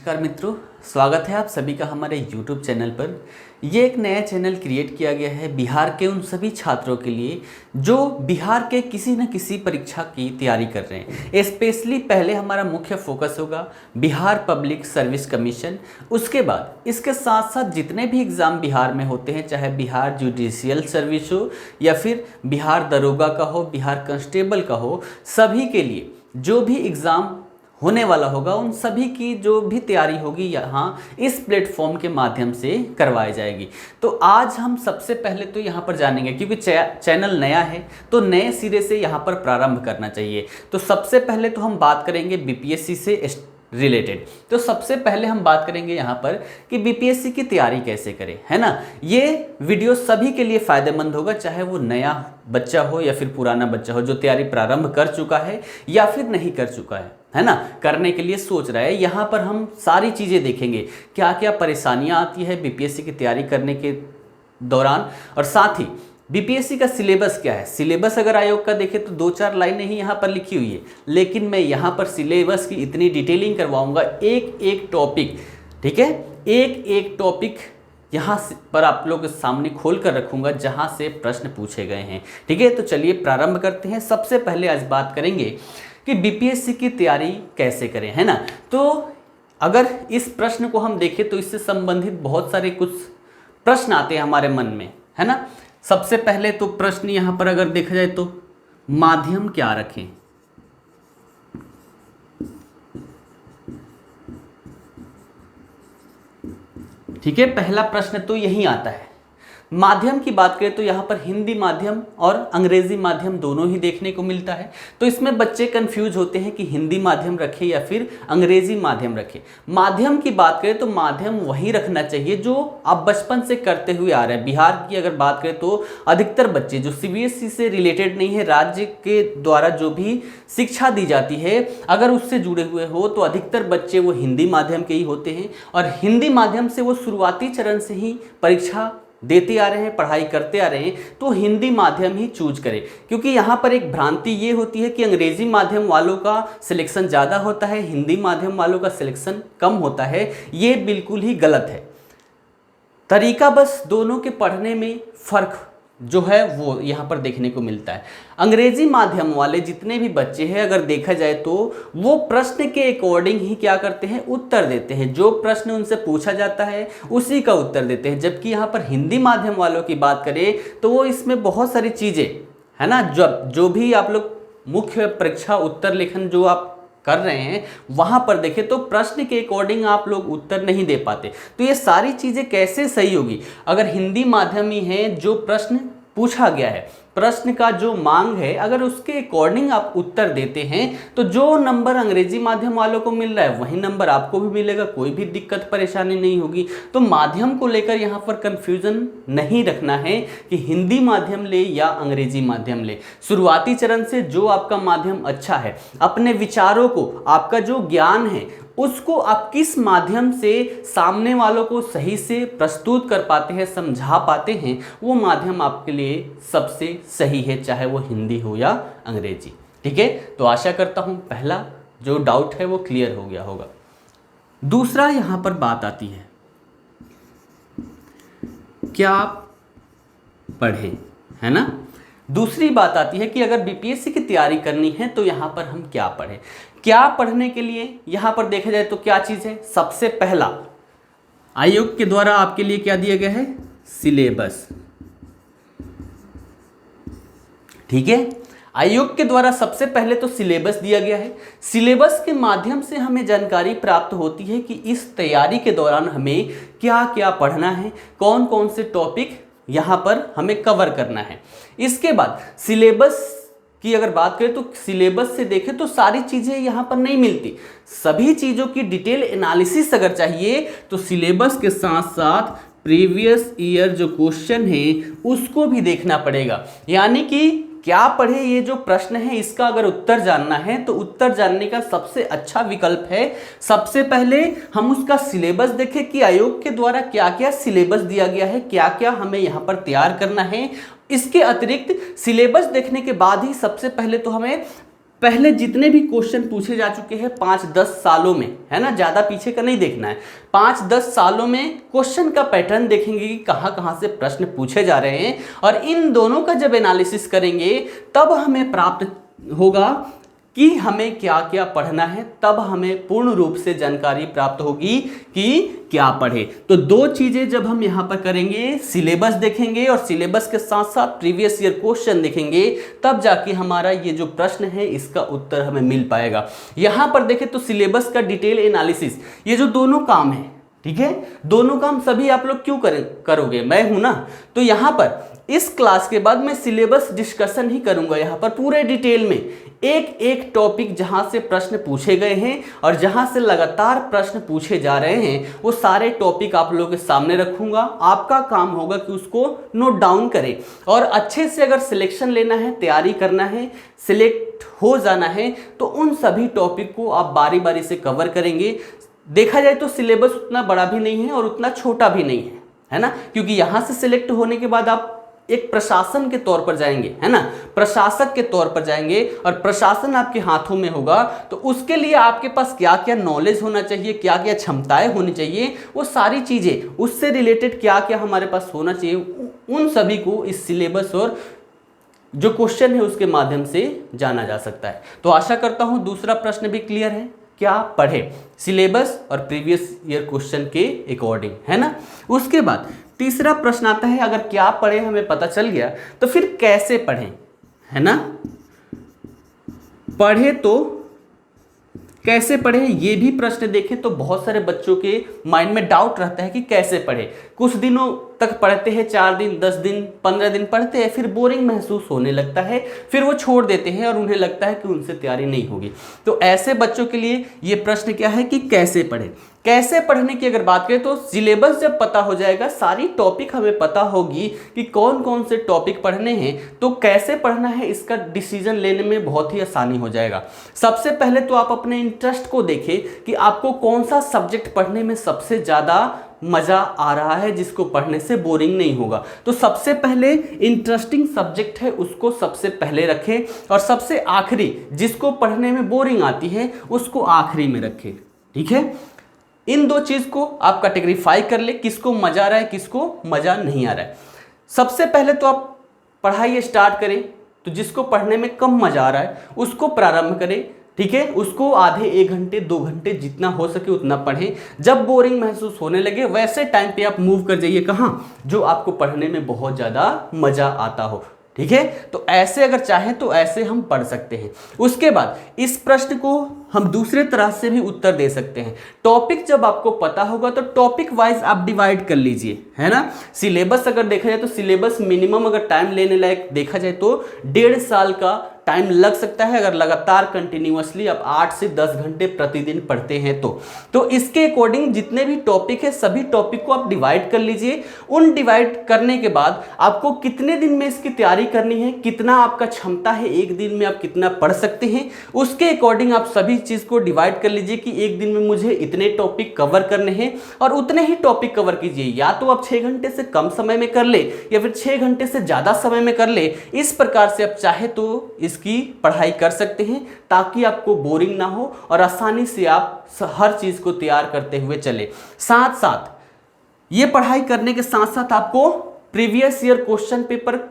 नमस्कार मित्रों, स्वागत है आप सभी का हमारे YouTube चैनल पर। ये एक नया चैनल क्रिएट किया गया है बिहार के उन सभी छात्रों के लिए जो बिहार के किसी न किसी परीक्षा की तैयारी कर रहे हैं। स्पेशली पहले हमारा मुख्य फोकस होगा बिहार पब्लिक सर्विस कमीशन। उसके बाद इसके साथ साथ जितने भी एग्ज़ाम बिहार में होते हैं, चाहे बिहार जुडिशियल सर्विस हो या फिर बिहार दरोगा का हो, बिहार कांस्टेबल का हो, सभी के लिए जो भी एग्ज़ाम होने वाला होगा उन सभी की जो भी तैयारी होगी यहाँ इस प्लेटफॉर्म के माध्यम से करवाई जाएगी। तो आज हम सबसे पहले तो यहाँ पर जानेंगे, क्योंकि चैनल नया है तो नए सिरे से यहाँ पर प्रारंभ करना चाहिए। तो सबसे पहले तो हम बात करेंगे बीपीएससी से रिलेटेड। तो सबसे पहले हम बात करेंगे यहाँ पर कि बीपीएससी की तैयारी कैसे करें, है ना। ये वीडियो सभी के लिए फ़ायदेमंद होगा, चाहे वो नया बच्चा हो या फिर पुराना बच्चा हो जो तैयारी प्रारंभ कर चुका है या फिर नहीं कर चुका है ना, करने के लिए सोच रहा है। यहाँ पर हम सारी चीज़ें देखेंगे, क्या क्या परेशानियाँ आती है बीपीएससी की तैयारी करने के दौरान, और साथ ही बीपीएससी का सिलेबस क्या है। सिलेबस अगर आयोग का देखें तो 2-4 लाइनें ही यहाँ पर लिखी हुई है, लेकिन मैं यहाँ पर सिलेबस की इतनी डिटेलिंग करवाऊँगा, एक एक टॉपिक, ठीक है, एक एक टॉपिक यहाँ पर आप लोग के सामने खोल कर रखूँगा जहाँ से प्रश्न पूछे गए हैं, ठीक है। तो चलिए प्रारंभ करते हैं। सबसे पहले आज बात करेंगे कि बीपीएससी की तैयारी कैसे करें, है ना। तो अगर इस प्रश्न को हम देखें तो इससे संबंधित बहुत सारे कुछ प्रश्न आते हैं हमारे मन में, है ना। सबसे पहले तो प्रश्न यहाँ पर अगर देखा जाए तो माध्यम क्या रखें, ठीक है। पहला प्रश्न तो यही आता है। माध्यम की बात करें तो यहाँ पर हिंदी माध्यम और अंग्रेजी माध्यम दोनों ही देखने को मिलता है। तो इसमें बच्चे कंफ्यूज होते हैं कि हिंदी माध्यम रखें या फिर अंग्रेजी माध्यम रखें। माध्यम की बात करें तो माध्यम वही रखना चाहिए जो आप बचपन से करते हुए आ रहे हैं। बिहार की अगर बात करें तो अधिकतर बच्चे जो सीबीएसई से रिलेटेड नहीं है, राज्य के द्वारा जो भी शिक्षा दी जाती है अगर उससे जुड़े हुए हो तो अधिकतर बच्चे वो हिंदी माध्यम के ही होते हैं, और हिंदी माध्यम से वो शुरुआती चरण से ही परीक्षा देते आ रहे हैं, पढ़ाई करते आ रहे हैं। तो हिंदी माध्यम ही चूज करें, क्योंकि यहाँ पर एक भ्रांति ये होती है कि अंग्रेजी माध्यम वालों का सिलेक्शन ज़्यादा होता है, हिंदी माध्यम वालों का सिलेक्शन कम होता है। ये बिल्कुल ही गलत है। तरीका बस दोनों के पढ़ने में फ़र्क जो है वो यहाँ पर देखने को मिलता है। अंग्रेजी माध्यम वाले जितने भी बच्चे हैं अगर देखा जाए तो वो प्रश्न के अकॉर्डिंग ही क्या करते हैं, उत्तर देते हैं। जो प्रश्न उनसे पूछा जाता है उसी का उत्तर देते हैं। जबकि यहाँ पर हिंदी माध्यम वालों की बात करें तो वो इसमें बहुत सारी चीज़ें, है ना, जो भी आप लोग मुख्य परीक्षा उत्तर लेखन जो आप कर रहे हैं वहां पर देखें तो प्रश्न के अकॉर्डिंग आप लोग उत्तर नहीं दे पाते। तो ये सारी चीज़ें कैसे सही होगी अगर हिंदी माध्यम ही है, जो प्रश्न पूछा गया है, प्रश्न का जो मांग है, अगर उसके अकॉर्डिंग आप उत्तर देते हैं तो जो नंबर अंग्रेजी माध्यम वालों को मिल रहा है वही नंबर आपको भी मिलेगा, कोई भी दिक्कत परेशानी नहीं होगी। तो माध्यम को लेकर यहाँ पर कंफ्यूजन नहीं रखना है कि हिंदी माध्यम ले या अंग्रेजी माध्यम ले। शुरुआती चरण से जो आपका माध्यम अच्छा है, अपने विचारों को, आपका जो ज्ञान है उसको आप किस माध्यम से सामने वालों को सही से प्रस्तुत कर पाते हैं, समझा पाते हैं, वो माध्यम आपके लिए सबसे सही है, चाहे वो हिंदी हो या अंग्रेजी, ठीक है। तो आशा करता हूँ पहला जो डाउट है वो क्लियर हो गया होगा। दूसरा यहाँ पर बात आती है क्या पढ़ें, है ना। दूसरी बात आती है कि अगर बीपीएससी की तैयारी करनी है तो यहाँ पर हम क्या पढ़ें। क्या पढ़ने के लिए यहाँ पर देखा जाए तो क्या चीज़ है, सबसे पहला आयोग के द्वारा आपके लिए क्या दिया गया है, सिलेबस, ठीक है। आयोग के द्वारा सबसे पहले तो सिलेबस दिया गया है। सिलेबस के माध्यम से हमें जानकारी प्राप्त होती है कि इस तैयारी के दौरान हमें क्या क्या पढ़ना है, कौन कौन से टॉपिक यहाँ पर हमें कवर करना है। इसके बाद सिलेबस की अगर बात करें तो सिलेबस से देखें तो सारी चीज़ें यहाँ पर नहीं मिलती। सभी चीज़ों की डिटेल एनालिसिस अगर चाहिए तो सिलेबस के साथ साथ प्रीवियस ईयर जो क्वेश्चन है उसको भी देखना पड़ेगा। यानी कि क्या पढ़े, ये जो प्रश्न है इसका अगर उत्तर जानना है तो उत्तर जानने का सबसे अच्छा विकल्प है सबसे पहले हम उसका सिलेबस देखें कि आयोग के द्वारा क्या क्या सिलेबस दिया गया है, क्या क्या हमें यहाँ पर तैयार करना है। इसके अतिरिक्त सिलेबस देखने के बाद ही सबसे पहले तो हमें पहले जितने भी क्वेश्चन पूछे जा चुके हैं 5-10 सालों में, है ना, ज़्यादा पीछे का नहीं देखना है, 5-10 सालों में क्वेश्चन का पैटर्न देखेंगे कि कहाँ कहाँ से प्रश्न पूछे जा रहे हैं, और इन दोनों का जब एनालिसिस करेंगे तब हमें प्राप्त होगा कि हमें क्या क्या पढ़ना है, तब हमें पूर्ण रूप से जानकारी प्राप्त होगी कि क्या पढ़े। तो दो चीज़ें जब हम यहाँ पर करेंगे, सिलेबस देखेंगे और सिलेबस के साथ साथ प्रीवियस ईयर क्वेश्चन देखेंगे, तब जाके हमारा ये जो प्रश्न है इसका उत्तर हमें मिल पाएगा। यहाँ पर देखें तो सिलेबस का डिटेल एनालिसिस, ये जो दोनों काम है, ठीक है, दोनों काम सभी आप लोग क्यों करोगे, मैं हूं ना। तो यहाँ पर इस क्लास के बाद मैं सिलेबस डिस्कशन ही करूंगा, यहाँ पर पूरे डिटेल में एक एक टॉपिक जहां से प्रश्न पूछे गए हैं और जहां से लगातार प्रश्न पूछे जा रहे हैं, वो सारे टॉपिक आप लोगों के सामने रखूंगा। आपका काम होगा कि उसको नोट डाउन करें और अच्छे से अगर सिलेक्शन लेना है, तैयारी करना है, सिलेक्ट हो जाना है, तो उन सभी टॉपिक को आप बारी बारी से कवर करेंगे। देखा जाए तो सिलेबस उतना बड़ा भी नहीं है और उतना छोटा भी नहीं है ना, क्योंकि यहाँ से सिलेक्ट होने के बाद आप एक प्रशासन के तौर पर जाएंगे, है ना, प्रशासक के तौर पर जाएंगे और प्रशासन आपके हाथों में होगा। तो उसके लिए आपके पास क्या क्या नॉलेज होना चाहिए, क्या क्या क्षमताएं होनी चाहिए, वो सारी चीज़ें, उससे रिलेटेड क्या क्या हमारे पास होना चाहिए, उन सभी को इस सिलेबस और जो क्वेश्चन है उसके माध्यम से जाना जा सकता है। तो आशा करता हूँ दूसरा प्रश्न भी क्लियर है, क्या पढ़े, सिलेबस और प्रीवियस ईयर क्वेश्चन के अकॉर्डिंग, है ना। उसके बाद तीसरा प्रश्न आता है, अगर क्या पढ़े हमें पता चल गया तो फिर कैसे पढ़ें, है ना। पढ़े तो कैसे पढ़े, ये भी प्रश्न देखें तो बहुत सारे बच्चों के माइंड में डाउट रहता है कि कैसे पढ़े। कुछ दिनों तक पढ़ते हैं, 4 दिन 10 दिन 15 दिन पढ़ते हैं, फिर बोरिंग महसूस होने लगता है, फिर वो छोड़ देते हैं और उन्हें लगता है कि उनसे तैयारी नहीं होगी। तो ऐसे बच्चों के लिए ये प्रश्न क्या है कि कैसे पढ़े। कैसे पढ़ने की अगर बात करें तो सिलेबस जब पता हो जाएगा, सारी टॉपिक हमें पता होगी कि कौन कौन से टॉपिक पढ़ने हैं, तो कैसे पढ़ना है इसका डिसीजन लेने में बहुत ही आसानी हो जाएगा। सबसे पहले तो आप अपने इंटरेस्ट को देखें कि आपको कौन सा सब्जेक्ट पढ़ने में सबसे ज़्यादा मज़ा आ रहा है, जिसको पढ़ने से बोरिंग नहीं होगा। तो सबसे पहले इंटरेस्टिंग सब्जेक्ट है उसको सबसे पहले रखें, और सबसे आखिरी जिसको पढ़ने में बोरिंग आती है उसको आखिरी में रखें, ठीक है। इन दो चीज़ को आप कैटेगरीफाई कर ले, किसको मज़ा आ रहा है, किसको मज़ा नहीं आ रहा है। सबसे पहले तो आप पढ़ाई स्टार्ट करें, तो जिसको पढ़ने में कम मज़ा आ रहा है उसको प्रारंभ करें, ठीक है। उसको आधे 1 घंटे 2 घंटे जितना हो सके उतना पढ़ें। जब बोरिंग महसूस होने लगे वैसे टाइम पे आप मूव कर जाइए कहाँ, जो आपको पढ़ने में बहुत ज़्यादा मज़ा आता हो, ठीक है। तो ऐसे अगर चाहें तो ऐसे हम पढ़ सकते हैं। उसके बाद इस प्रश्न को हम दूसरे तरह से भी उत्तर दे सकते हैं। टॉपिक जब आपको पता होगा तो टॉपिक वाइज आप डिवाइड कर लीजिए, है ना। सिलेबस अगर देखा जाए तो सिलेबस मिनिमम अगर टाइम लेने लायक देखा जाए तो 1.5 साल का टाइम लग सकता है, अगर लगातार कंटिन्यूअसली आप 8 से 10 घंटे प्रतिदिन पढ़ते हैं तो इसके अकॉर्डिंग जितने भी टॉपिक है सभी टॉपिक को आप डिवाइड कर लीजिए। उन डिवाइड करने के बाद आपको कितने दिन में इसकी तैयारी करनी है, कितना आपका क्षमता है, एक दिन में आप कितना पढ़ सकते हैं, उसके अकॉर्डिंग आप सभी चीज़ को डिवाइड कर लीजिए कि एक दिन में मुझे इतने टॉपिक कवर करने हैं और उतने ही टॉपिक कवर कीजिए। या तो आप 6 घंटे से कम समय में कर ले या फिर 6 घंटे से ज़्यादा समय में कर ले। इस प्रकार से आप चाहे तो इसकी पढ़ाई कर सकते हैं ताकि आपको बोरिंग ना हो और आसानी से आप हर चीज़ को तैयार करते हुए चले। साथ साथ ये पढ़ाई करने के साथ साथ आपको प्रीवियस ईयर क्वेश्चन पेपर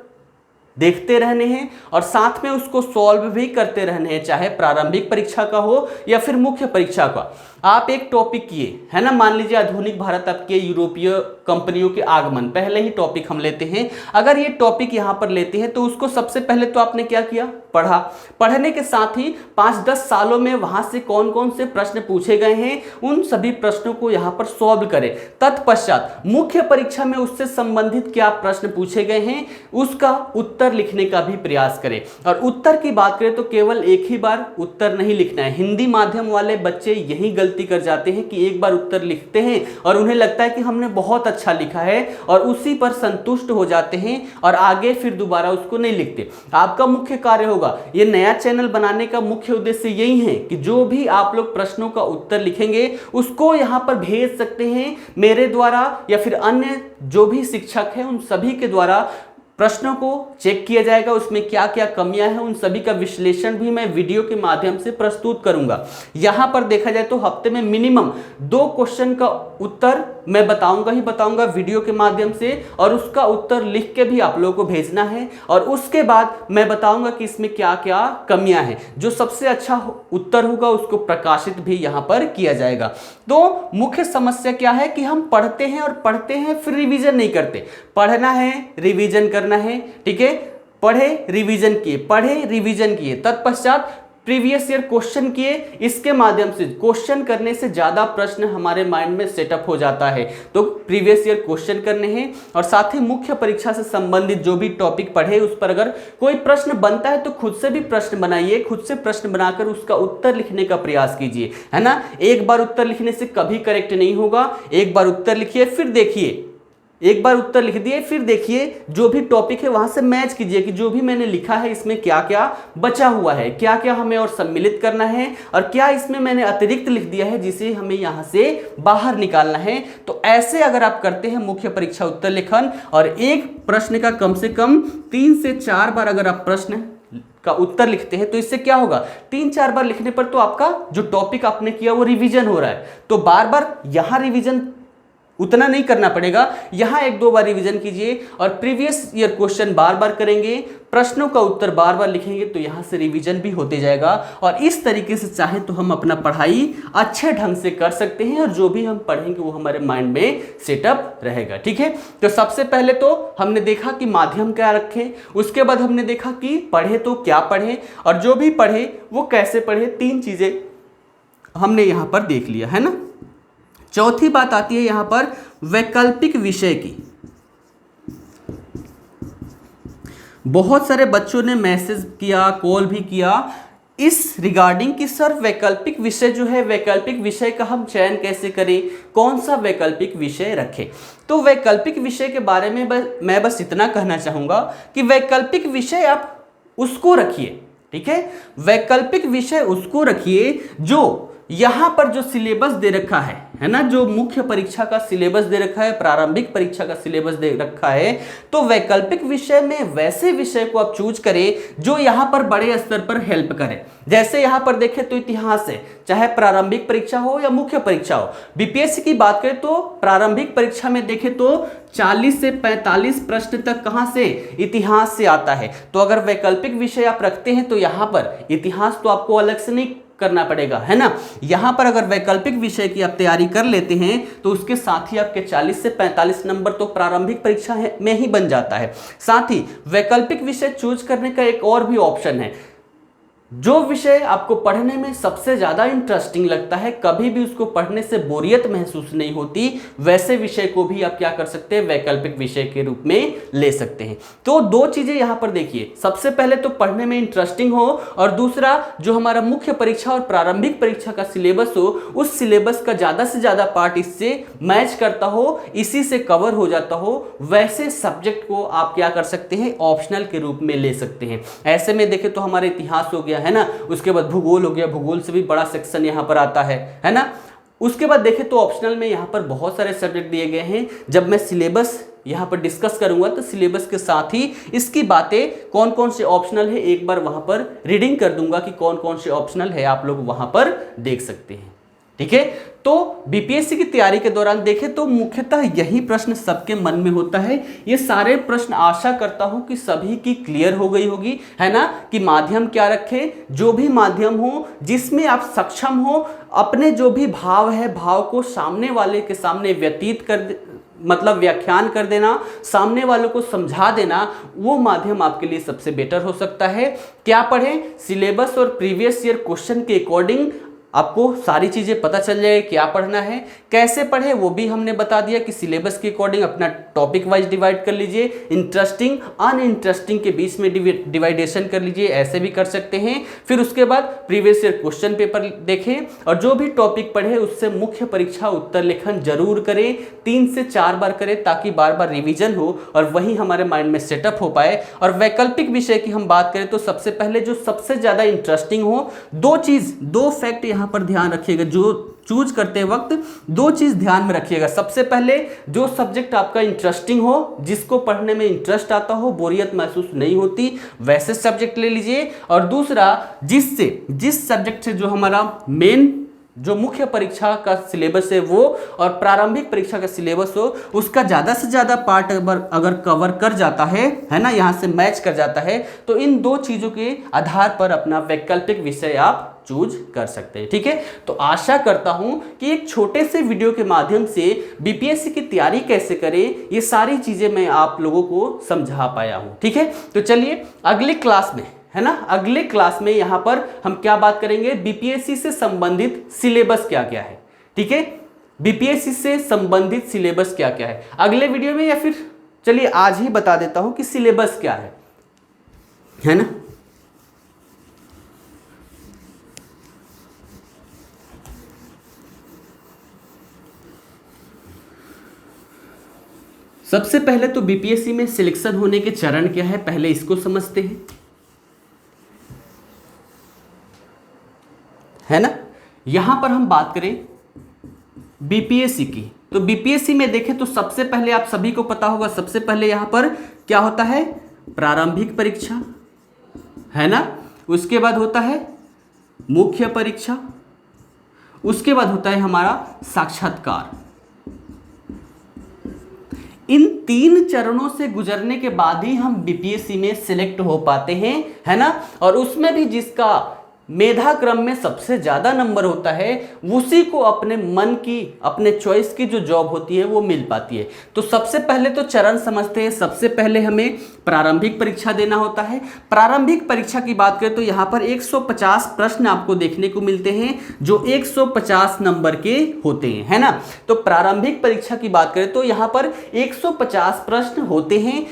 देखते रहने हैं और साथ में उसको सॉल्व भी करते रहने हैं, चाहे प्रारंभिक परीक्षा का हो या फिर मुख्य परीक्षा का। आप एक टॉपिक किए, है ना, मान लीजिए आधुनिक भारत आपके यूरोपीय कंपनियों के आगमन, पहले ही टॉपिक हम लेते हैं। अगर ये टॉपिक यहाँ पर लेते हैं तो उसको सबसे पहले तो आपने क्या किया, पढ़ा। पढ़ने के साथ ही 5-10 सालों में वहाँ से कौन कौन से प्रश्न पूछे गए हैं उन सभी प्रश्नों को यहाँ पर सॉल्व करें। तत्पश्चात मुख्य परीक्षा में उससे संबंधित क्या प्रश्न पूछे गए हैं उसका उत्तर लिखने का भी प्रयास करें। और उत्तर की बात करें तो केवल एक ही बार उत्तर नहीं लिखना है। हिंदी माध्यम वाले बच्चे यही गलती कर जाते हैं कि एक बार उत्तर लिखते हैं और उन्हें लगता है कि हमने बहुत अच्छा लिखा है और उसी पर संतुष्ट हो जाते हैं और आगे फिर दोबारा उसको नहीं लिखते। आपका मुख्य कार्य होगा, ये नया चैनल बनाने का मुख्य उद्देश्य यही है कि जो भी आप लोग प्रश्नों का उत्तर लिखेंगे उसको यहाँ पर भेज सकते हैं मेरे द्वारा या फिर अन्य जो भी शिक्षक हैं उन सभी के द्वारा प्रश्नों को चेक किया जाएगा, उसमें क्या क्या कमियां हैं उन सभी का विश्लेषण भी मैं वीडियो के माध्यम से प्रस्तुत करूंगा। यहां पर देखा जाए तो हफ्ते में मिनिमम 2 क्वेश्चन का उत्तर मैं बताऊंगा ही बताऊंगा वीडियो के माध्यम से, और उसका उत्तर लिख के भी आप लोगों को भेजना है, और उसके बाद मैं बताऊंगा कि इसमें क्या क्या कमियां हैं। जो सबसे अच्छा उत्तर होगा उसको प्रकाशित भी यहां पर किया जाएगा। तो मुख्य समस्या क्या है कि हम पढ़ते हैं फिर रिवीजन नहीं करते। पढ़ना है, रिवीजन करना है, ठीक है, पढ़े रिवीजन किए, तत्पश्चात प्रीवियस ईयर क्वेश्चन किए, इसके माध्यम से क्वेश्चन करने से ज्यादा प्रश्न हमारे माइंड में सेटअप हो जाता है। तो प्रीवियस ईयर क्वेश्चन करने हैं, और साथ ही मुख्य परीक्षा से संबंधित जो भी टॉपिक पढ़े उस पर अगर कोई प्रश्न बनता है तो खुद से भी प्रश्न बनाइए, खुद से प्रश्न बनाकर उसका उत्तर लिखने का प्रयास कीजिए, है ना। एक बार उत्तर लिखने से कभी करेक्ट नहीं होगा। एक बार उत्तर लिखिए फिर देखिए, एक बार उत्तर लिख दिए फिर देखिए, जो भी टॉपिक है वहां से मैच कीजिए कि जो भी मैंने लिखा है इसमें क्या क्या बचा हुआ है, क्या क्या हमें और सम्मिलित करना है, और क्या इसमें मैंने अतिरिक्त लिख दिया है जिसे हमें यहां से बाहर निकालना है। तो ऐसे अगर आप करते हैं मुख्य परीक्षा उत्तर लेखन, और एक प्रश्न का कम से कम 3 से 4 बार अगर आप प्रश्न का उत्तर लिखते हैं तो इससे क्या होगा, 3-4 बार लिखने पर तो आपका जो टॉपिक आपने किया वो रिवीजन हो रहा है। तो बार बार यहां रिवीजन उतना नहीं करना पड़ेगा, यहां 1-2 बार रिवीजन कीजिए, और प्रीवियस ईयर क्वेश्चन बार बार करेंगे, प्रश्नों का उत्तर बार बार लिखेंगे, तो यहां से रिवीजन भी होते जाएगा। और इस तरीके से चाहे तो हम अपना पढ़ाई अच्छे ढंग से कर सकते हैं, और जो भी हम पढ़ेंगे वो हमारे माइंड में सेटअप रहेगा, ठीक है। तो सबसे पहले तो हमने देखा कि माध्यम क्या रखें, उसके बाद हमने देखा कि पढ़े तो क्या पढ़े, और जो भी पढ़े वो कैसे पढ़े, 3 चीजें हमने यहां पर देख लिया, है ना। चौथी बात आती है यहां पर वैकल्पिक विषय की। बहुत सारे बच्चों ने मैसेज किया, कॉल भी किया इस रिगार्डिंग कि सर वैकल्पिक विषय जो है, वैकल्पिक विषय का हम चयन कैसे करें, कौन सा वैकल्पिक विषय रखें। तो वैकल्पिक विषय के बारे में मैं बस इतना कहना चाहूंगा कि वैकल्पिक विषय आप उसको रखिए, ठीक है। वैकल्पिक विषय उसको रखिए जो यहां पर जो सिलेबस दे रखा है ना, जो मुख्य परीक्षा का सिलेबस दे रखा है, प्रारंभिक परीक्षा का सिलेबस दे रखा है, तो वैकल्पिक विषय में वैसे विषय को आप चूज करें जो यहां पर बड़े स्तर पर हेल्प करे। जैसे यहां पर देखें तो इतिहास है, चाहे प्रारंभिक परीक्षा हो या मुख्य परीक्षा हो। बीपीएससी की बात करें तो प्रारंभिक परीक्षा में देखें तो 40 से 45 प्रश्न तक कहां से, इतिहास से आता है। तो अगर वैकल्पिक विषय आप रखते हैं तो यहां पर इतिहास तो आपको अलग से नहीं करना पड़ेगा, है ना। यहां पर अगर वैकल्पिक विषय की आप तैयारी कर लेते हैं तो उसके साथ ही आपके 40 से 45 नंबर तो प्रारंभिक परीक्षा में ही बन जाता है। साथ ही वैकल्पिक विषय चूज करने का एक और भी ऑप्शन है, जो विषय आपको पढ़ने में सबसे ज्यादा इंटरेस्टिंग लगता है, कभी भी उसको पढ़ने से बोरियत महसूस नहीं होती, वैसे विषय को भी आप क्या कर सकते हैं, वैकल्पिक विषय के रूप में ले सकते हैं। तो 2 चीजें यहां पर देखिए, सबसे पहले तो पढ़ने में इंटरेस्टिंग हो, और दूसरा जो हमारा मुख्य परीक्षा और प्रारंभिक परीक्षा का सिलेबस हो, उस सिलेबस का ज्यादा से ज्यादा पार्ट इससे मैच करता हो, इसी से कवर हो जाता हो, वैसे सब्जेक्ट को आप क्या कर सकते हैं, ऑप्शनल के रूप में ले सकते हैं। ऐसे में देखें तो हमारा इतिहास हो गया, है ना, उसके बाद भूगोल हो गया, भूगोल से भी बड़ा सेक्शन यहां पर आता है ना। उसके बाद देखें तो ऑप्शनल में यहां पर बहुत सारे सब्जेक्ट दिए गए हैं। जब मैं सिलेबस यहां पर डिस्कस करूंगा तो सिलेबस के साथ ही इसकी बातें कौन कौन से ऑप्शनल है एक बार वहां पर रीडिंग कर दूंगा कि कौन कौन से ऑप्शनल है, आप लोग वहां पर देख सकते हैं, ठीक है। तो बीपीएससी की तैयारी के दौरान देखें तो मुख्यतः यही प्रश्न सबके मन में होता है। ये सारे प्रश्न आशा करता हूं कि सभी की क्लियर हो गई होगी, है ना, कि माध्यम क्या रखें, जो भी माध्यम हो जिसमें आप सक्षम हो, अपने जो भी भाव है भाव को सामने वाले के सामने व्यतीत कर मतलब व्याख्यान कर देना, सामने वालों को समझा देना, वो माध्यम आपके लिए सबसे बेटर हो सकता है। क्या पढ़ें, सिलेबस और प्रीवियस ईयर क्वेश्चन के अकॉर्डिंग आपको सारी चीजें पता चल जाएगी, क्या पढ़ना है, कैसे पढ़े वो भी हमने बता दिया कि सिलेबस के अकॉर्डिंग अपना टॉपिक वाइज डिवाइड कर लीजिए, इंटरेस्टिंग अनइंटरेस्टिंग के बीच में डिवाइडेशन कर लीजिए, ऐसे भी कर सकते हैं। फिर उसके बाद प्रीवियस ईयर क्वेश्चन पेपर देखें, और जो भी टॉपिक पढ़े उससे मुख्य परीक्षा उत्तर लेखन जरूर करें, 3 से 4 बार करें, ताकि बार बार रिवीजन हो और वही हमारे माइंड में सेटअप हो पाए। और वैकल्पिक विषय की हम बात करें तो सबसे पहले जो सबसे ज्यादा इंटरेस्टिंग हो, 2 फैक्ट यहां पर ध्यान रखिएगा, जो चूज करते वक्त दो चीज ध्यान में रखिएगा। सबसे पहले जो सब्जेक्ट आपका इंटरेस्टिंग हो, जिसको पढ़ने में इंटरेस्ट आता हो, बोरियत महसूस नहीं होती, वैसे सब्जेक्ट ले लीजिए। और दूसरा, जिस सब्जेक्ट से जो हमारा मेन जो मुख्य परीक्षा का सिलेबस है वो और प्रारंभिक परीक्षा का सिलेबस हो, उसका ज़्यादा से ज़्यादा पार्ट अगर कवर कर जाता है ना, यहाँ से मैच कर जाता है, तो इन दो चीज़ों के आधार पर अपना वैकल्पिक विषय आप चूज कर सकते हैं। ठीक है, तो आशा करता हूं कि एक छोटे से वीडियो के माध्यम से बीपीएससी की तैयारी कैसे करें, ये सारी चीज़ें मैं आप लोगों को समझा पाया हूं। ठीक है, तो चलिए अगले क्लास में, है ना, अगले क्लास में यहां पर हम क्या बात करेंगे, बीपीएससी से संबंधित सिलेबस क्या क्या है। ठीक है, बीपीएससी से संबंधित सिलेबस क्या क्या है अगले वीडियो में, या फिर चलिए आज ही बता देता हूं कि सिलेबस क्या है ना। सबसे पहले तो बीपीएससी में सिलेक्शन होने के चरण क्या है, पहले इसको समझते हैं, है ना। यहां पर हम बात करें बीपीएससी की, तो बीपीएससी में देखें तो सबसे पहले आप सभी को पता होगा, सबसे पहले यहां पर क्या होता है, प्रारंभिक परीक्षा, है ना। उसके बाद होता है मुख्य परीक्षा, उसके बाद होता है हमारा साक्षात्कार। इन 3 चरणों से गुजरने के बाद ही हम बीपीएससी में सिलेक्ट हो पाते हैं, है ना। और उसमें भी जिसका मेधा क्रम में सबसे ज्यादा नंबर होता है, उसी को अपने मन की, अपने चॉइस की जो जॉब होती है वो मिल पाती है। तो सबसे पहले तो चरण समझते हैं। सबसे पहले हमें प्रारंभिक परीक्षा देना होता है। प्रारंभिक परीक्षा की बात करें तो यहाँ पर 150 प्रश्न आपको देखने को मिलते हैं, जो 150 नंबर के होते हैं, है ना। तो प्रारंभिक परीक्षा की बात करें तो यहाँ पर 150 प्रश्न होते हैं।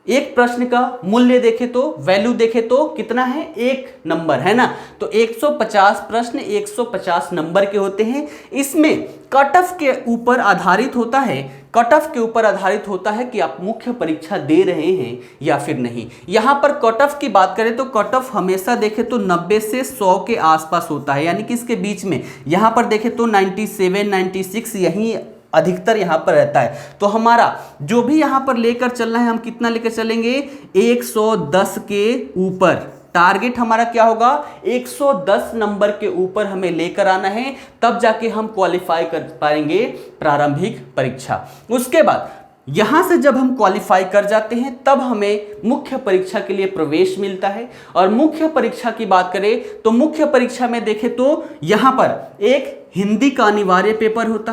एक प्रश्न का मूल्य देखे तो, वैल्यू देखे तो कितना है, 1 नंबर, है ना। तो 150 प्रश्न 150 नंबर के होते हैं। इसमें कट ऑफ के ऊपर आधारित होता है, कट ऑफ के ऊपर आधारित होता है कि आप मुख्य परीक्षा दे रहे हैं या फिर नहीं। यहां पर कट ऑफ की बात करें तो कट ऑफ हमेशा देखें तो 90 से 100 के आसपास होता है, यानी कि इसके बीच में। यहां पर देखें तो 97, 96 यही अधिकतर यहाँ पर रहता है। तो हमारा जो भी यहाँ पर लेकर चलना है, हम कितना लेकर चलेंगे, 110 के ऊपर। टारगेट हमारा क्या होगा, 110 नंबर के ऊपर हमें लेकर आना है, तब जाके हम क्वालिफाई कर पाएंगे प्रारंभिक परीक्षा। उसके बाद यहां से जब हम क्वालिफाई कर जाते हैं, तब हमें मुख्य परीक्षा के लिए प्रवेश मिलता है। और मुख्य परीक्षा की बात करें तो मुख्य परीक्षा में देखें तो यहां पर एक हिंदी का अनिवार्य पेपर होता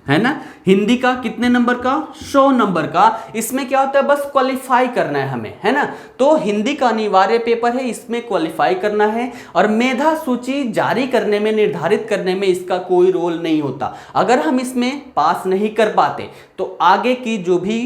है ना। हिंदी का कितने नंबर का, 100 नंबर का। इसमें क्या होता है, बस क्वालिफाई करना है हमें, है ना। तो हिंदी का अनिवार्य पेपर है, इसमें क्वालिफाई करना है। और मेधा सूची जारी करने में, निर्धारित करने में इसका कोई रोल नहीं होता। अगर हम इसमें पास नहीं कर पाते तो आगे की जो भी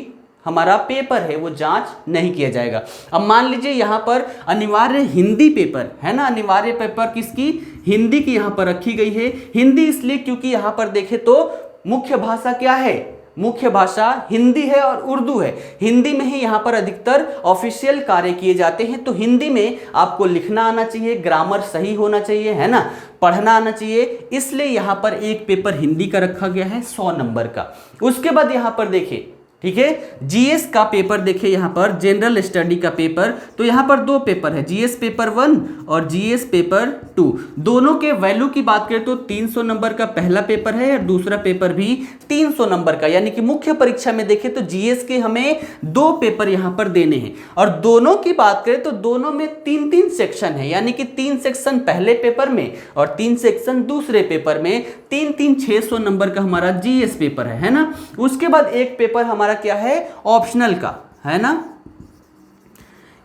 हमारा पेपर है वो जांच नहीं किया जाएगा। अब मान लीजिए यहाँ पर अनिवार्य हिंदी पेपर है ना, अनिवार्य पेपर किसकी, हिंदी की यहाँ पर रखी गई है। हिंदी इसलिए क्योंकि यहाँ पर देखें तो मुख्य भाषा क्या है, मुख्य भाषा हिंदी है और उर्दू है। हिंदी में ही यहाँ पर अधिकतर ऑफिशियल कार्य किए जाते हैं। तो हिंदी में आपको लिखना आना चाहिए, ग्रामर सही होना चाहिए, है ना, पढ़ना आना चाहिए। इसलिए यहाँ पर एक पेपर हिंदी का रखा गया है 100 नंबर का। उसके बाद यहाँ पर देखिए, ठीक है, जीएस का पेपर देखिए, यहाँ पर जनरल स्टडी का पेपर। तो यहाँ पर 2 पेपर है, जीएस पेपर 1 और जीएस पेपर 2। दोनों के वैल्यू की बात करें तो 300 नंबर का पहला पेपर है और दूसरा पेपर भी 300 नंबर का। यानी कि मुख्य परीक्षा में देखें तो जीएस के हमें 2 पेपर यहाँ पर देने हैं। और दोनों की बात करें तो दोनों में 3-3 सेक्शन है, यानी कि 3 सेक्शन पहले पेपर में और 3 सेक्शन दूसरे पेपर में। 3-3 600 नंबर का हमारा जीएस पेपर है ना। उसके बाद एक पेपर हमारा क्या है, ऑप्शनल का, है ना।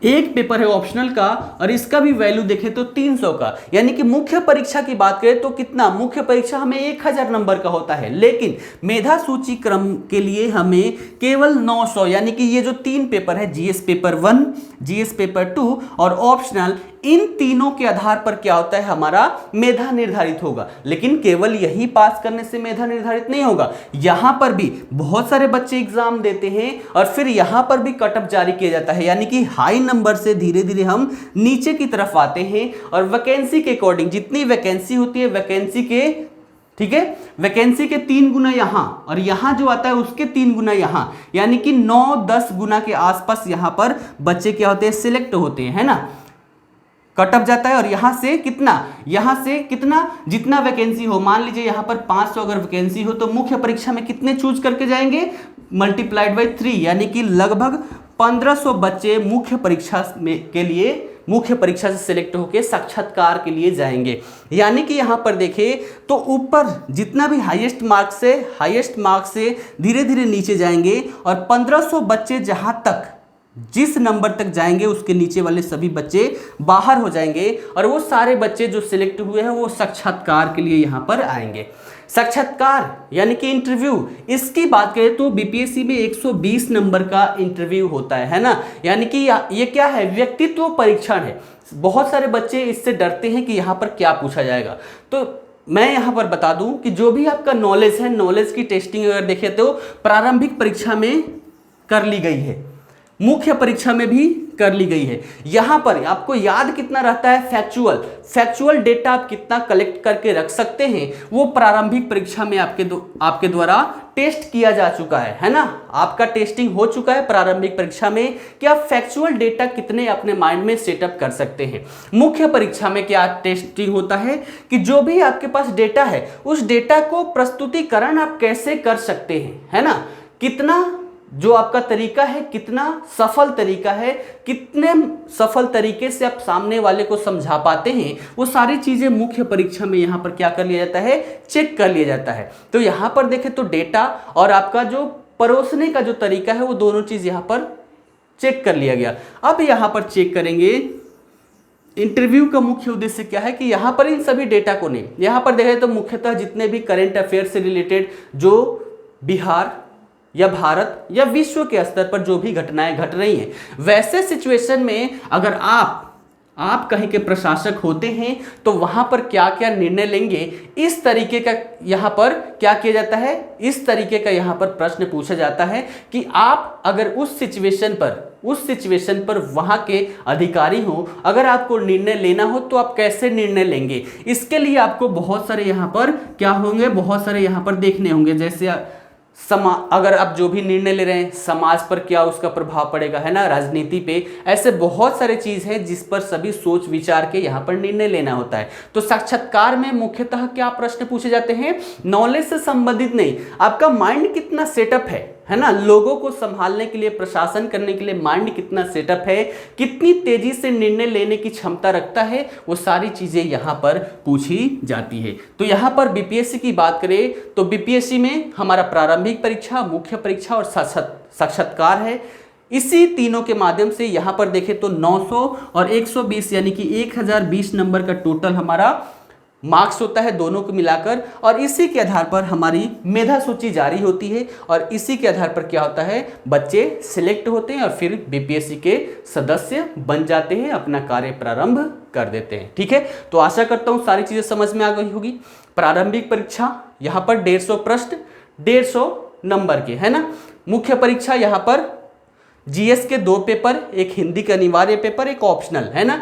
एक पेपर है ऑप्शनल का और इसका भी वैल्यू देखें तो 300 का। यानी कि मुख्य परीक्षा की बात करें तो कितना, मुख्य परीक्षा हमें 1000 नंबर का होता है, लेकिन मेधा सूची क्रम के लिए हमें केवल 900, यानी कि ये जो 3 पेपर है, जीएस पेपर 1, जीएस पेपर 2 और ऑप्शनल, इन तीनों के आधार पर क्या होता है, हमारा मेधा निर्धारित होगा। लेकिन केवल यही पास करने से मेधा निर्धारित नहीं होगा। यहां पर भी बहुत सारे बच्चे एग्जाम देते हैं और फिर यहां पर भी कट ऑफ जारी किया जाता है, यानी कि हाई नंबर से धीरे धीरे हम नीचे की तरफ आते हैं और वैकेंसी के अकॉर्डिंग जितनी वैकेंसी होती है वैकेंसी के, ठीक है, वैकेंसी के 3 गुना यहां और यहां जो आता है उसके 3 गुना यहां, यानी कि 9-10 गुना के आसपास यहां पर बच्चे क्या होते हैं, सिलेक्ट होते हैं, है ना, कट ऑफ जाता है। और यहां से कितना जितना वैकेंसी हो, मान लीजिए यहां पर 500 अगर वैकेंसी हो तो मुख्य परीक्षा में कितने चूज करके जाएंगे, मल्टीप्लाइड बाई 3, यानी कि लगभग 1500 बच्चे मुख्य परीक्षा मुख्य परीक्षा से सिलेक्ट होकर साक्षात्कार के लिए जाएंगे। यानी कि यहां पर देखें तो ऊपर जितना भी हाईएस्ट मार्क्स से धीरे धीरे नीचे जाएंगे और 1500 बच्चे जहां तक जिस नंबर तक जाएंगे उसके नीचे वाले सभी बच्चे बाहर हो जाएंगे और वो सारे बच्चे जो सिलेक्ट हुए हैं वो साक्षात्कार के लिए यहाँ पर आएंगे। साक्षात्कार यानी कि इंटरव्यू, इसकी बात करें तो बीपीएससी में 120 नंबर का इंटरव्यू होता है ना, यानी कि ये क्या है, व्यक्तित्व परीक्षण है। बहुत सारे बच्चे इससे डरते हैं कि यहाँ पर क्या पूछा जाएगा, तो मैं यहाँ पर बता दूं कि जो भी आपका नॉलेज है, नॉलेज की टेस्टिंग अगर देखें तो प्रारंभिक परीक्षा में कर ली गई है, मुख्य परीक्षा में भी कर ली गई है। यहां पर आपको याद कितना रहता है, फैक्चुअल डेटा आप कितना कलेक्ट करके रख सकते हैं वो प्रारंभिक परीक्षा में आपके द्वारा टेस्ट किया जा चुका है ना, आपका टेस्टिंग हो चुका है प्रारंभिक परीक्षा में कि आप फैक्चुअल डेटा कितने अपने माइंड में सेटअप कर सकते हैं। मुख्य परीक्षा में क्या टेस्टिंग होता है कि जो भी आपके पास डेटा है उस डेटा को प्रस्तुतिकरण आप कैसे कर सकते हैं, है ना, कितना जो आपका तरीका है कितना सफल तरीका है, कितने सफल तरीके से आप सामने वाले को समझा पाते हैं, वो सारी चीजें मुख्य परीक्षा में यहाँ पर क्या कर लिया जाता है, चेक कर लिया जाता है। तो यहाँ पर देखें तो डेटा और आपका जो परोसने का जो तरीका है वो दोनों चीज यहाँ पर चेक कर लिया गया। अब यहाँ पर चेक करेंगे इंटरव्यू का मुख्य उद्देश्य क्या है कि यहाँ पर इन सभी डेटा को नहीं, यहाँ पर देखें तो मुख्यतः जितने भी करंट अफेयर से रिलेटेड जो बिहार या भारत या विश्व के स्तर पर जो भी घटनाएं घट रही हैं, वैसे सिचुएशन में अगर आप कहीं के प्रशासक होते हैं तो वहां पर क्या क्या निर्णय लेंगे, इस तरीके का यहाँ पर क्या किया जाता है, इस तरीके का यहाँ पर प्रश्न पूछा जाता है कि आप अगर उस सिचुएशन पर वहां के अधिकारी हो, अगर आपको निर्णय लेना हो तो आप कैसे निर्णय लेंगे। इसके लिए आपको बहुत सारे यहाँ पर क्या होंगे, बहुत सारे यहाँ पर देखने होंगे, जैसे अगर आप जो भी निर्णय ले रहे हैं समाज पर क्या उसका प्रभाव पड़ेगा, है ना, राजनीति पे, ऐसे बहुत सारे चीज है जिस पर सभी सोच विचार के यहाँ पर निर्णय लेना होता है। तो साक्षात्कार में मुख्यतः क्या प्रश्न पूछे जाते हैं, नॉलेज से संबंधित नहीं, आपका माइंड कितना सेटअप है ना, लोगों को संभालने के लिए, प्रशासन करने के लिए माइंड कितना सेटअप है, कितनी तेजी से निर्णय लेने की क्षमता रखता है, वो सारी चीजें यहाँ पर पूछी जाती है। तो यहाँ पर बीपीएससी की बात करें तो बीपीएससी में हमारा प्रारंभिक परीक्षा, मुख्य परीक्षा और साक्षात्कार है। इसी तीनों के माध्यम से यहाँ पर देखें तो 900 और 120 यानी कि 1020 नंबर का टोटल हमारा मार्क्स होता है दोनों को मिलाकर, और इसी के आधार पर हमारी मेधा सूची जारी होती है और इसी के आधार पर क्या होता है, बच्चे सिलेक्ट होते हैं और फिर बीपीएससी के सदस्य बन जाते हैं, अपना कार्य प्रारंभ कर देते हैं। ठीक है, तो आशा करता हूँ सारी चीजें समझ में आ गई होगी। प्रारंभिक परीक्षा यहाँ पर 150 प्रश्न 150 नंबर के, है ना। मुख्य परीक्षा यहाँ पर जीएस के 2 पेपर, एक हिंदी का अनिवार्य पेपर, एक ऑप्शनल, है ना।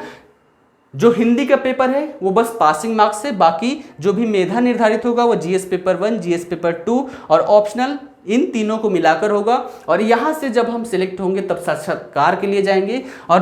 जो हिंदी का पेपर है वो बस पासिंग मार्क्स से, बाकी जो भी मेधा निर्धारित होगा वो जीएस पेपर 1, जीएस पेपर 2 और ऑप्शनल, इन तीनों को मिलाकर होगा। और यहाँ से जब हम सिलेक्ट होंगे तब साक्षात्कार के लिए जाएंगे और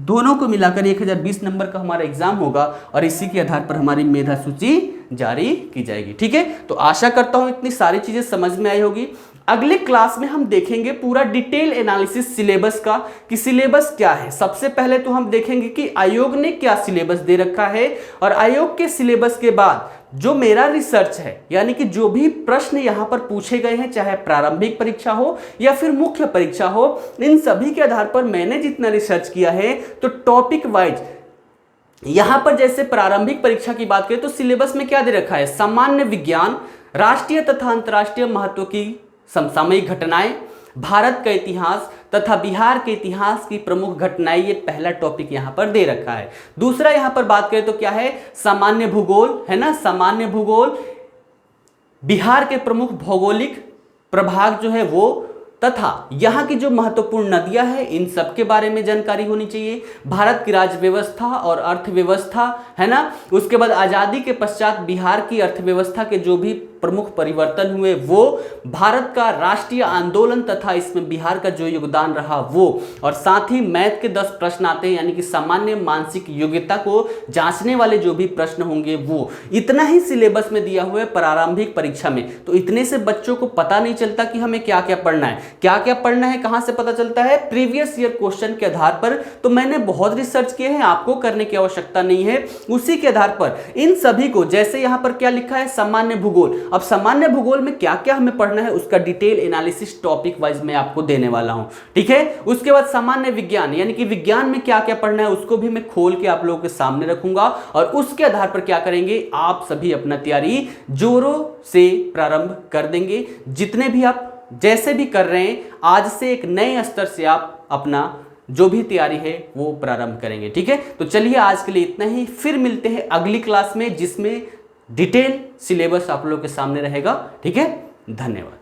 दोनों को मिलाकर 1020 नंबर का हमारा एग्जाम होगा और इसी के आधार पर हमारी मेधा सूची जारी की जाएगी। ठीक है, तो आशा करता हूँ इतनी सारी चीजें समझ में आई होगी। अगले क्लास में हम देखेंगे पूरा डिटेल एनालिसिस सिलेबस का कि सिलेबस क्या है। सबसे पहले तो हम देखेंगे कि आयोग ने क्या सिलेबस दे रखा है और आयोग के सिलेबस के बाद जो मेरा रिसर्च है, यानी कि जो भी प्रश्न यहाँ पर पूछे गए हैं, चाहे प्रारंभिक परीक्षा हो या फिर मुख्य परीक्षा हो, इन सभी के आधार पर मैंने जितना रिसर्च किया है तो टॉपिक वाइज यहां पर जैसे प्रारंभिक परीक्षा की बात करें तो सिलेबस में क्या दे रखा है, सामान्य विज्ञान, राष्ट्रीय तथा अंतर्राष्ट्रीय महत्व की समसामयिक घटनाएं, भारत का इतिहास तथा बिहार के इतिहास की प्रमुख घटनाएं, ये पहला टॉपिक यहां पर दे रखा है। दूसरा यहां पर बात करें तो क्या है, सामान्य भूगोल, है ना, सामान्य भूगोल, बिहार के प्रमुख भौगोलिक प्रभाग जो है वो तथा यहाँ की जो महत्वपूर्ण नदियां हैं इन सब के बारे में जानकारी होनी चाहिए। भारत की राज्य व्यवस्था और अर्थव्यवस्था, है ना। उसके बाद आजादी के पश्चात बिहार की अर्थव्यवस्था के जो भी प्रमुख परिवर्तन हुए वो, भारत का राष्ट्रीय आंदोलन तथा इसमें बिहार का जो योगदान रहा वो, और साथ ही मैथ के 10 प्रश्न आते हैं, यानी कि सामान्य मानसिक योग्यता को जांचने वाले जो भी प्रश्न होंगे वो। इतना ही सिलेबस में दिया हुआ है प्रारंभिक परीक्षा में, तो इतने से बच्चों को पता नहीं चलता कि हमें क्या क्या पढ़ना है। क्या क्या पढ़ना है कहां से पता चलता है? प्रीवियस ईयर क्वेश्चन के आधार पर। तो मैंने बहुत रिसर्च किए हैं, आपको करने की आवश्यकता नहीं है। उसी के आधार पर इन सभी को, जैसे यहां पर क्या लिखा है, सामान्य भूगोल। अब सामान्य भूगोल में क्या क्या हमें पढ़ना है उसका डिटेल एनालिसिस टॉपिक वाइज मैं आपको देने वाला हूं, ठीक है। उसके बाद सामान्य विज्ञान, यानी कि विज्ञान में क्या क्या पढ़ना है उसको भी मैं खोल के आप लोगों के सामने रखूंगा, और उसके आधार पर क्या करेंगे, आप सभी अपना तैयारी जोरों से प्रारंभ कर देंगे। जितने भी आप जैसे भी कर रहे हैं, आज से एक नए स्तर से आप अपना जो भी तैयारी है वो प्रारंभ करेंगे, ठीक है। तो चलिए आज के लिए इतना ही, फिर मिलते हैं अगली क्लास में जिसमें डिटेल सिलेबस आप लोगों के सामने रहेगा, ठीक है। धन्यवाद।